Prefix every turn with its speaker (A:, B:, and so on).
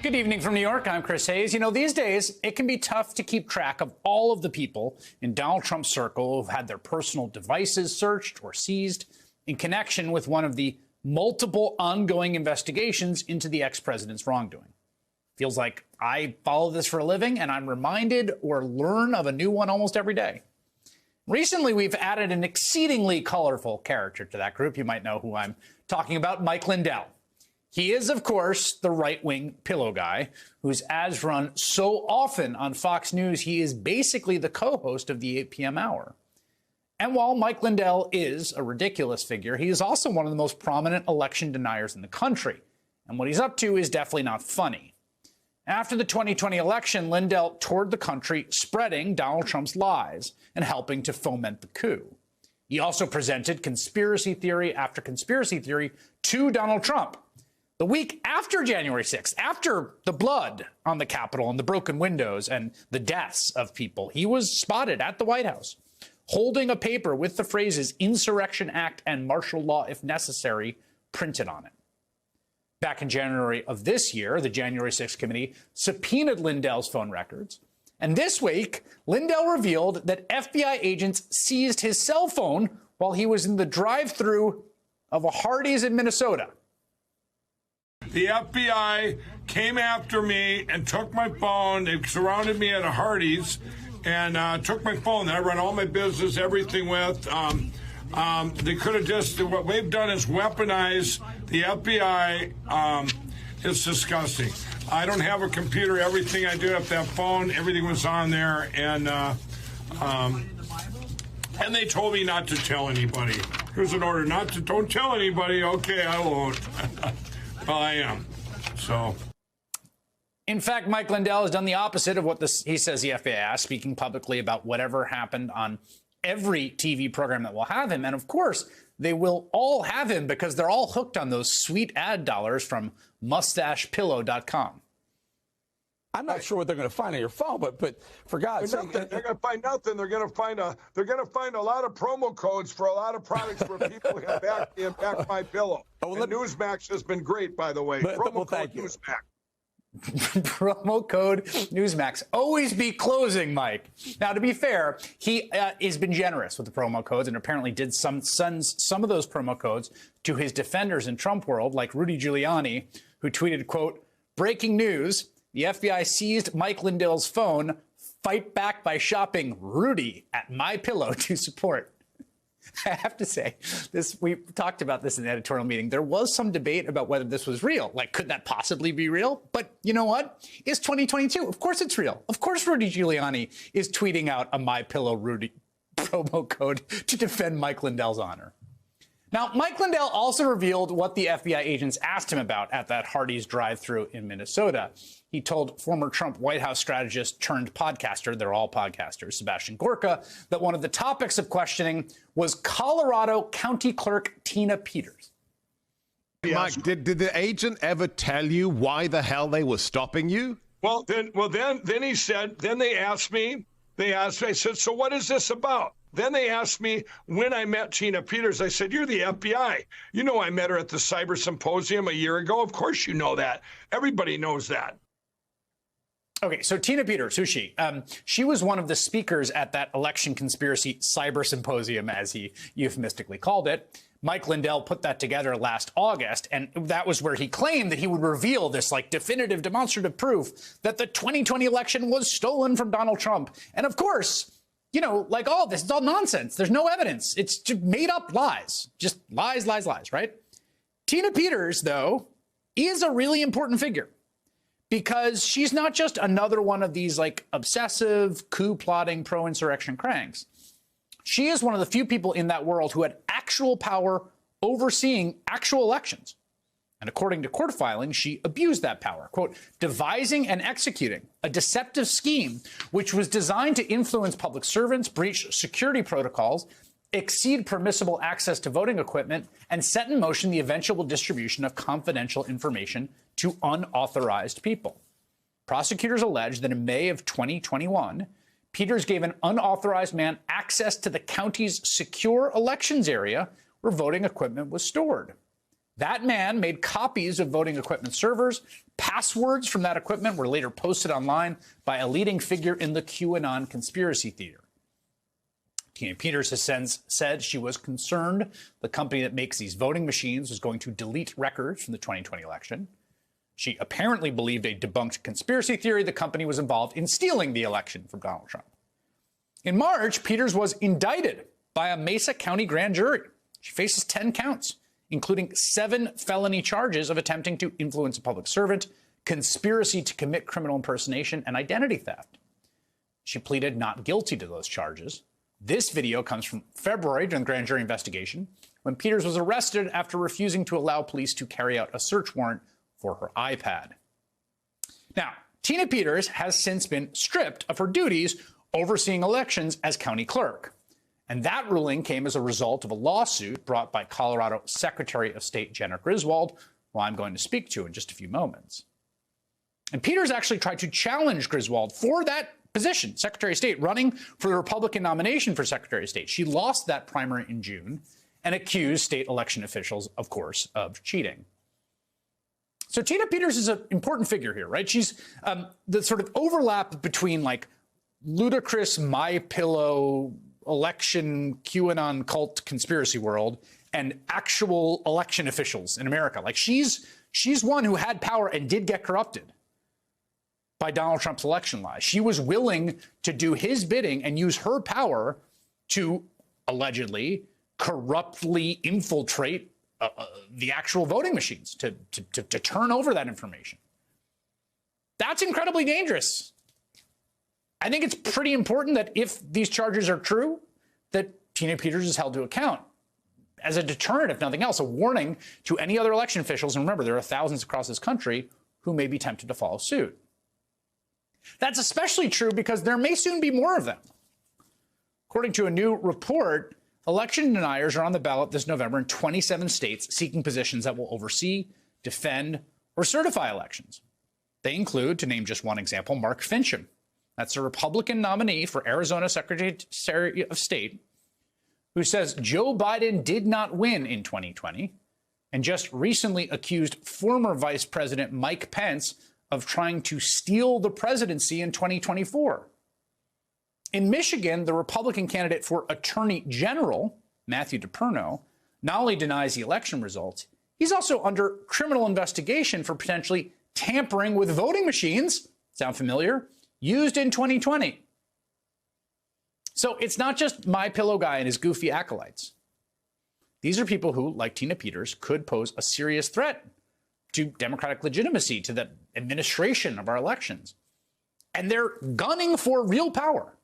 A: Good evening from New York. I'm Chris Hayes. You know, these days, it can be tough to keep track of all of the people in Donald Trump's circle who've had their personal devices searched or seized in connection with one of the multiple ongoing investigations into the ex-president's wrongdoing. Feels like I follow this for a living, and I'm reminded or learn of a new one almost every day. Recently, we've added an exceedingly colorful character to that group. You might know who I'm talking about, Mike Lindell. He is, of course, the right-wing pillow guy whose ads run so often on Fox News, he is basically the co-host of the 8 p.m. hour. And while Mike Lindell is a ridiculous figure, he is also one of the most prominent election deniers in the country. And what he's up to is definitely not funny. After the 2020 election, Lindell toured the country spreading Donald Trump's lies and helping to foment the coup. He also presented conspiracy theory after conspiracy theory to Donald Trump. The week after January 6th, after the blood on the Capitol and the broken windows and the deaths of people, he was spotted at the White House holding a paper with the phrases Insurrection Act and martial law if necessary printed on it. Back in January of this year, the January 6th committee subpoenaed Lindell's phone records. And this week, Lindell revealed that FBI agents seized his cell phone while he was in the drive-thru of a Hardee's in Minnesota.
B: The FBI came after me and took my phone. They surrounded me at a Hardee's and took my phone that I run all my business, everything with. They could have just, what they've done is weaponize the FBI. It's disgusting. I don't have a computer. Everything I do have that phone, everything was on there. And they told me not to tell anybody. Here's an order, don't tell anybody. Okay, I won't. Well, I am. So.
A: In fact, Mike Lindell has done the opposite of what he says the FBI asked, speaking publicly about whatever happened on every TV program that will have him. And of course, they will all have him because they're all hooked on those sweet ad dollars from mustachepillow.com.
C: I'm not sure what they're going to find on your phone, but for God's sake,
B: they're going to find nothing. They're going to find a lot of promo codes for a lot of products where people have back my pillow. Oh, well, Newsmax has been great, by the way. Promo code Newsmax.
A: Promo code Newsmax. Always be closing, Mike. Now, to be fair, he has been generous with the promo codes and apparently did send some of those promo codes to his defenders in Trump world, like Rudy Giuliani, who tweeted, quote, "Breaking news. The FBI seized Mike Lindell's phone. Fight back by shopping Rudy at MyPillow to support." I have to say, we talked about this in the editorial meeting. There was some debate about whether this was real. Like, could that possibly be real? But you know what? It's 2022. Of course it's real. Of course Rudy Giuliani is tweeting out a MyPillow Rudy promo code to defend Mike Lindell's honor. Now, Mike Lindell also revealed what the FBI agents asked him about at that Hardee's drive-thru in Minnesota. He told former Trump White House strategist turned podcaster, they're all podcasters, Sebastian Gorka, that one of the topics of questioning was Colorado County Clerk Tina Peters.
D: Mike, did the agent ever tell you why the hell they were stopping you?
B: Then he said, then they asked me, I said, so what is this about? Then they asked me when I met Tina Peters. I said, you're the FBI. You know I met her at the Cyber Symposium a year ago. Of course you know that. Everybody knows that.
A: Okay, so Tina Peters, who's she? She was one of the speakers at that election conspiracy cyber symposium, as he euphemistically called it. Mike Lindell put that together last August, and that was where he claimed that he would reveal this definitive demonstrative proof that the 2020 election was stolen from Donald Trump. And of course, you know, like all this, it's all nonsense. There's no evidence. It's just made up lies. Just lies, lies, lies, right? Tina Peters, though, is a really important figure because she's not just another one of these obsessive coup plotting pro-insurrection cranks. She is one of the few people in that world who had actual power overseeing actual elections. And according to court filings, she abused that power, quote, devising and executing a deceptive scheme which was designed to influence public servants, breach security protocols, exceed permissible access to voting equipment, and set in motion the eventual distribution of confidential information to unauthorized people. Prosecutors allege that in May of 2021, Peters gave an unauthorized man access to the county's secure elections area where voting equipment was stored. That man made copies of voting equipment servers. Passwords from that equipment were later posted online by a leading figure in the QAnon conspiracy theater. Tina Peters has since said she was concerned the company that makes these voting machines was going to delete records from the 2020 election. She apparently believed a debunked conspiracy theory the company was involved in stealing the election from Donald Trump. In March, Peters was indicted by a Mesa County grand jury. She faces 10 counts, including 7 felony charges of attempting to influence a public servant, conspiracy to commit criminal impersonation, and identity theft. She pleaded not guilty to those charges. This video comes from February during the grand jury investigation, when Peters was arrested after refusing to allow police to carry out a search warrant for her iPad. Now, Tina Peters has since been stripped of her duties overseeing elections as county clerk. And that ruling came as a result of a lawsuit brought by Colorado Secretary of State Jena Griswold, who I'm going to speak to in just a few moments. And Peters actually tried to challenge Griswold for that position, Secretary of State, running for the Republican nomination for Secretary of State. She lost that primary in June and accused state election officials, of course, of cheating. So Tina Peters is an important figure here, right? She's the sort of overlap between like ludicrous MyPillow election QAnon cult conspiracy world and actual election officials in America. Like she's one who had power and did get corrupted by Donald Trump's election lies. She was willing to do his bidding and use her power to allegedly corruptly infiltrate the actual voting machines, to turn over that information. That's incredibly dangerous. I think it's pretty important that if these charges are true, that Tina Peters is held to account as a deterrent, if nothing else, a warning to any other election officials. And remember, there are thousands across this country who may be tempted to follow suit. That's especially true because there may soon be more of them. According to a new report, election deniers are on the ballot this November in 27 states seeking positions that will oversee, defend, or certify elections. They include, to name just one example, Mark Finchem. That's a Republican nominee for Arizona Secretary of State, who says Joe Biden did not win in 2020 and just recently accused former Vice President Mike Pence of trying to steal the presidency in 2024. In Michigan, the Republican candidate for Attorney General, Matthew DePerno, not only denies the election results, he's also under criminal investigation for potentially tampering with voting machines, sound familiar, used in 2020. So it's not just MyPillow guy and his goofy acolytes. These are people who, like Tina Peters, could pose a serious threat to democratic legitimacy, to the administration of our elections. And they're gunning for real power.